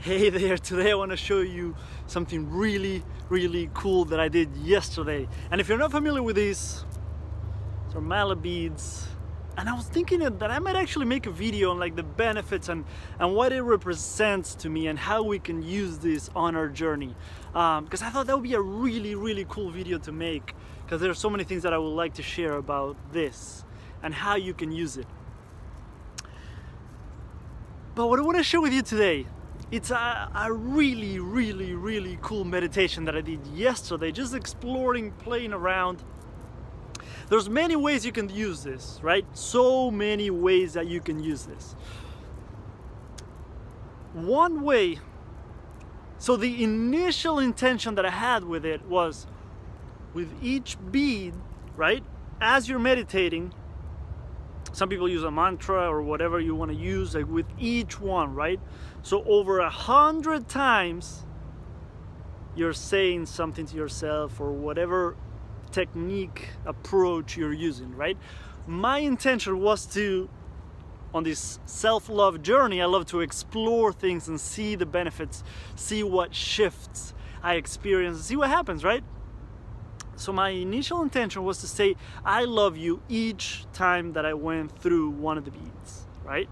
Hey there, today I want to show you something really cool that I did yesterday. And if you're not familiar with these, they're mala beads. And I was thinking that I might actually make a video on like the benefits and what it represents to me and how we can use this on our journey. Because I thought that would be a really cool video to make, because there are so many things that I would like to share about this and how you can use it. But what I want to share with you today, it's a really cool meditation that I did yesterday, just exploring, playing around. There's many ways you can use this, right? So many ways that you can use this. One way, so the initial intention that I had with it was, with each bead, right? As you're meditating, some people use a mantra or whatever you want to use, like with each one, right? So over 100 times you're saying something to yourself, or whatever technique, approach you're using, right? My intention was to, on this self-love journey, I love to explore things and see the benefits, see what shifts I experience, see what happens, right? So my initial intention was to say I love you each time that I went through one of the beads, right?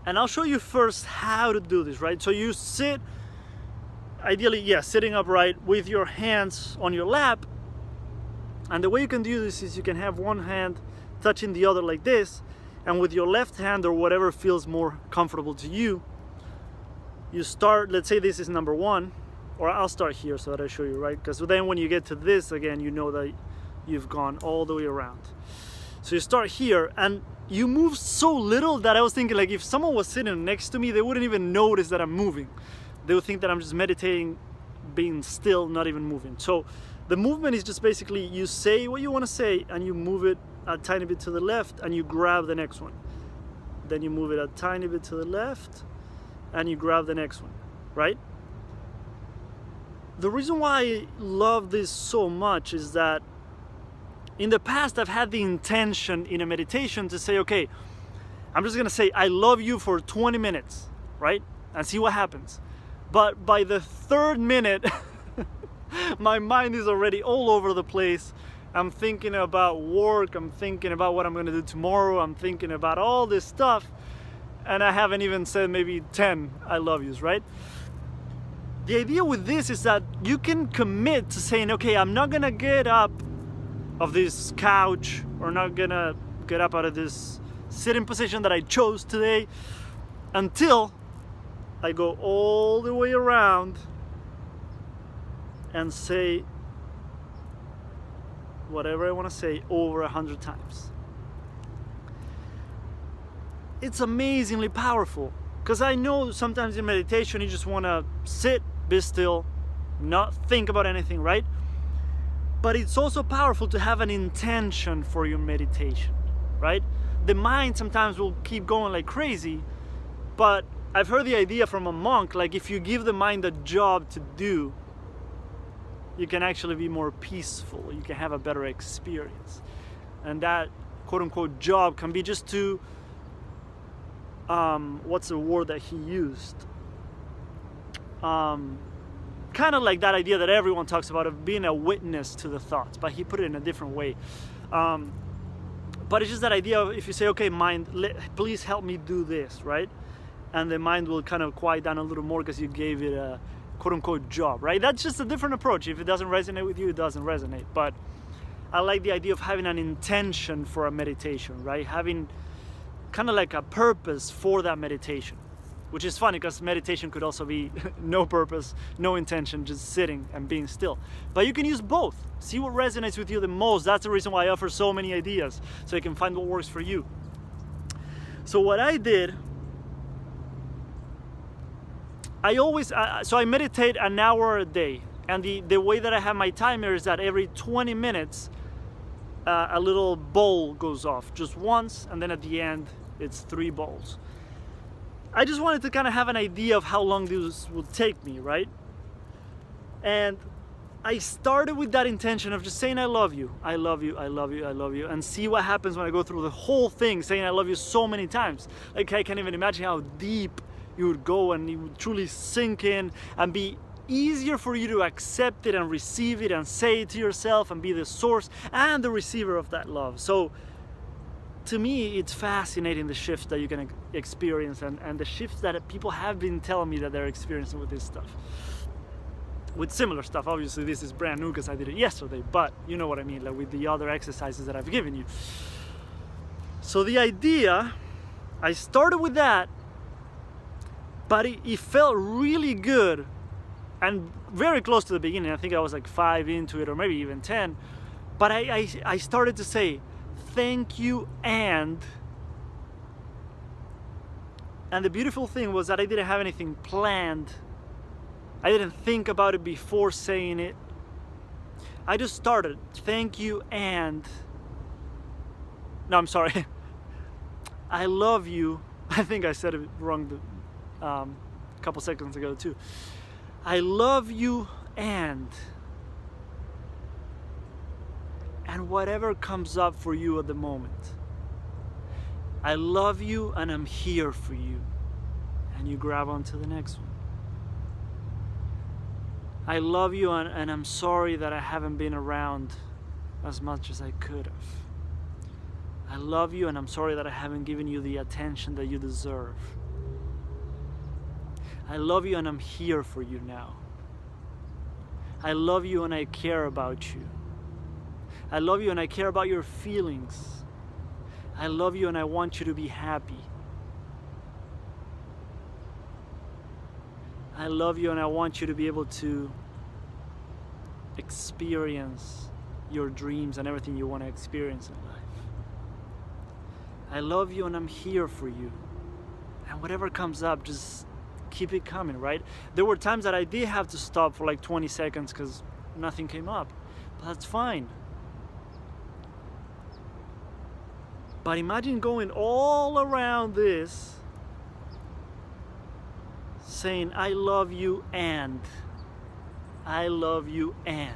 And I'll show you first how to do this, right? So you sit, ideally, sitting upright with your hands on your lap. And the way you can do this is you can have one hand touching the other like this, and with your left hand, or whatever feels more comfortable to you, you start, let's say this is number one, or I'll start here so that I show you, right? Because then when you get to this again, you know that you've gone all the way around. So you start here, and you move so little that I was thinking, like, if someone was sitting next to me, they wouldn't even notice that I'm moving. They would think that I'm just meditating, being still, not even moving. So the movement is just basically you say what you want to say, and you move it a tiny bit to the left, and you grab the next one. Then you move it a tiny bit to the left, and you grab the next one, right? The reason why I love this so much is that in the past I've had the intention in a meditation to say, okay, I'm just gonna say I love you for 20 minutes, right? And see what happens. But by the third minute, my mind is already all over the place. I'm thinking about work, I'm thinking about what I'm gonna do tomorrow, I'm thinking about all this stuff, and I haven't even said maybe 10 I love yous, right? The idea with this is that you can commit to saying, okay, I'm not gonna get up of this couch, or not gonna get up out of this sitting position that I chose today until I go all the way around and say whatever I want to say over 100 times. It's amazingly powerful, because I know sometimes in meditation you just want to sit, be still, not think about anything, right? But it's also powerful to have an intention for your meditation, right? The mind sometimes will keep going like crazy, but I've heard the idea from a monk, like if you give the mind a job to do, you can actually be more peaceful, you can have a better experience. And that quote-unquote job can be just to, what's the word that he used? Kind of like that idea that everyone talks about of being a witness to the thoughts, but he put it in a different way. But it's just that idea of, if you say, okay, mind, please help me do this, right? And the mind will kind of quiet down a little more because you gave it a quote-unquote job, right? That's just a different approach. If it doesn't resonate with you, it doesn't resonate. But I like the idea of having an intention for a meditation, right? Having kind of like a purpose for that meditation, which is funny because meditation could also be no purpose, no intention, just sitting and being still. But you can use both. See what resonates with you the most. That's the reason why I offer so many ideas, so you can find what works for you. So what I did, I meditate an hour a day, and the way that I have my timer is that every 20 minutes a little bowl goes off, just once, and then at the end it's 3 bowls. I just wanted to kind of have an idea of how long this would take me, right? And I started with that intention of just saying I love you, I love you, I love you, I love you, and see what happens when I go through the whole thing saying I love you so many times. Like, I can't even imagine how deep you would go and it would truly sink in and be easier for you to accept it and receive it and say it to yourself and be the source and the receiver of that love. So to me, it's fascinating the shift that you can experience and the shifts that people have been telling me that they're experiencing with this stuff. With similar stuff. Obviously this is brand new because I did it yesterday, but you know what I mean, like with the other exercises that I've given you. So the idea, I started with that, but it felt really good and very close to the beginning. I think I was like 5 into it or maybe even 10, but I started to say thank you and the beautiful thing was that I didn't have anything planned. I didn't think about it before saying it. I just started. Thank you and... No, I'm sorry. I love you. I think I said it wrong a couple seconds ago too. I love you and whatever comes up for you at the moment. I love you and I'm here for you. And you grab onto the next one. I love you and I'm sorry that I haven't been around as much as I could have. I love you and I'm sorry that I haven't given you the attention that you deserve. I love you and I'm here for you now. I love you and I care about you. I love you and I care about your feelings. I love you and I want you to be happy. I love you and I want you to be able to experience your dreams and everything you want to experience in life. I love you and I'm here for you. And whatever comes up, just keep it coming, right? There were times that I did have to stop for like 20 seconds because nothing came up. But that's fine. But imagine going all around this saying, I love you and I love you and.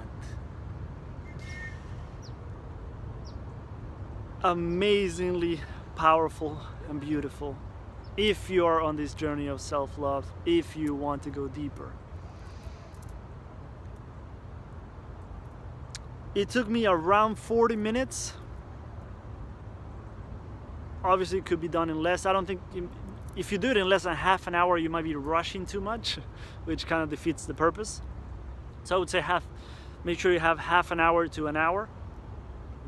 Amazingly powerful and beautiful if you are on this journey of self-love, if you want to go deeper. It took me around 40 minutes. Obviously it could be done in less. I don't think if you do it in less than half an hour, you might be rushing too much, which kind of defeats the purpose. So I would say make sure you have half an hour to an hour.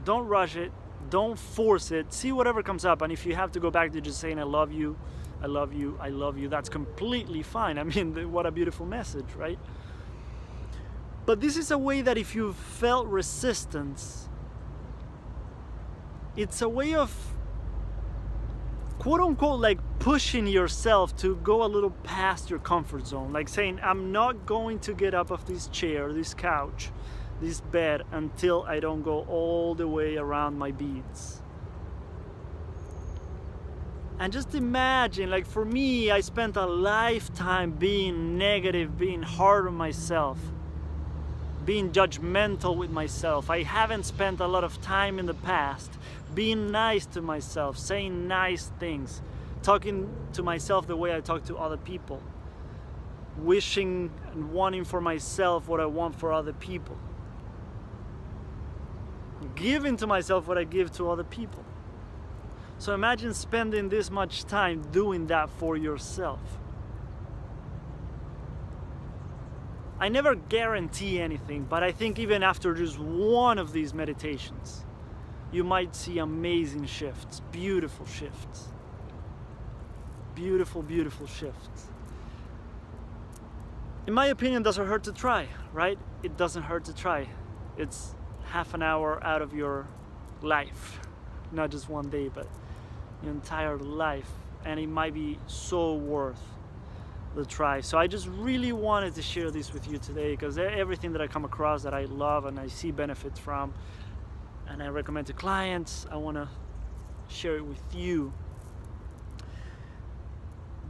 Don't rush it. Don't force it. See whatever comes up. And if you have to go back to just saying, I love you, I love you, I love you, that's completely fine. I mean, what a beautiful message, right? But this is a way that if you've felt resistance, it's a way of quote unquote like pushing yourself to go a little past your comfort zone, like saying, I'm not going to get up off this chair, this couch, this bed until I don't go all the way around my beads. And just imagine, like for me, I spent a lifetime being negative, being hard on myself, being judgmental with myself. I haven't spent a lot of time in the past being nice to myself, saying nice things, talking to myself the way I talk to other people, wishing and wanting for myself what I want for other people, giving to myself what I give to other people. So imagine spending this much time doing that for yourself. I never guarantee anything, but I think even after just one of these meditations, you might see amazing shifts, beautiful shifts. Beautiful, beautiful shifts. In my opinion, it doesn't hurt to try, right? It doesn't hurt to try. It's half an hour out of your life, not just one day, but your entire life, and it might be so worth the try. So I just really wanted to share this with you today, because everything that I come across that I love and I see benefits from and I recommend to clients, I want to share it with you.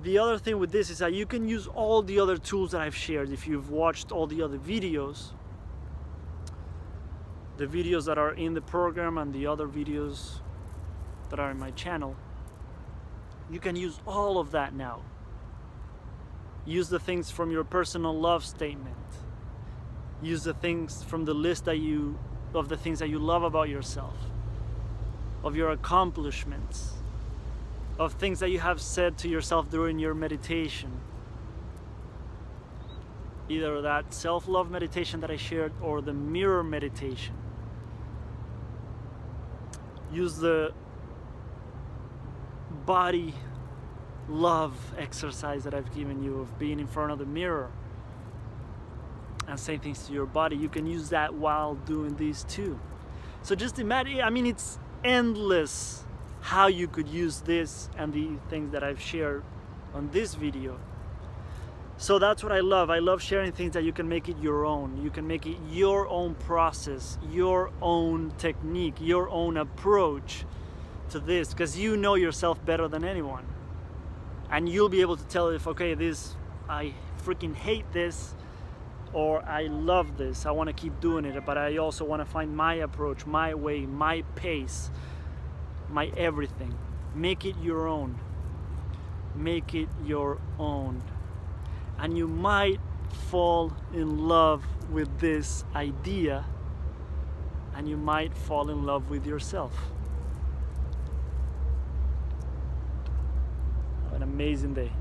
The other thing with this is that you can use all the other tools that I've shared. If you've watched all the other videos, the videos that are in the program and the other videos that are in my channel, you can use all of that now. Use the things from your personal love statement. Use the things from the list of the things that you love about yourself, of your accomplishments, of things that you have said to yourself during your meditation. Either that self-love meditation that I shared or the mirror meditation. Use the body love exercise that I've given you of being in front of the mirror and saying things to your body. You can use that while doing these too. So just imagine, I mean, it's endless how you could use this and the things that I've shared on this video. So that's what I love. I love sharing things that you can make it your own. You can make it your own process, your own technique, your own approach to this, because you know yourself better than anyone. And you'll be able to tell if, okay, this, I freaking hate this, or I love this, I want to keep doing it, but I also want to find my approach, my way, my pace, my everything. Make it your own. Make it your own. And you might fall in love with this idea, and you might fall in love with yourself. Have an amazing day.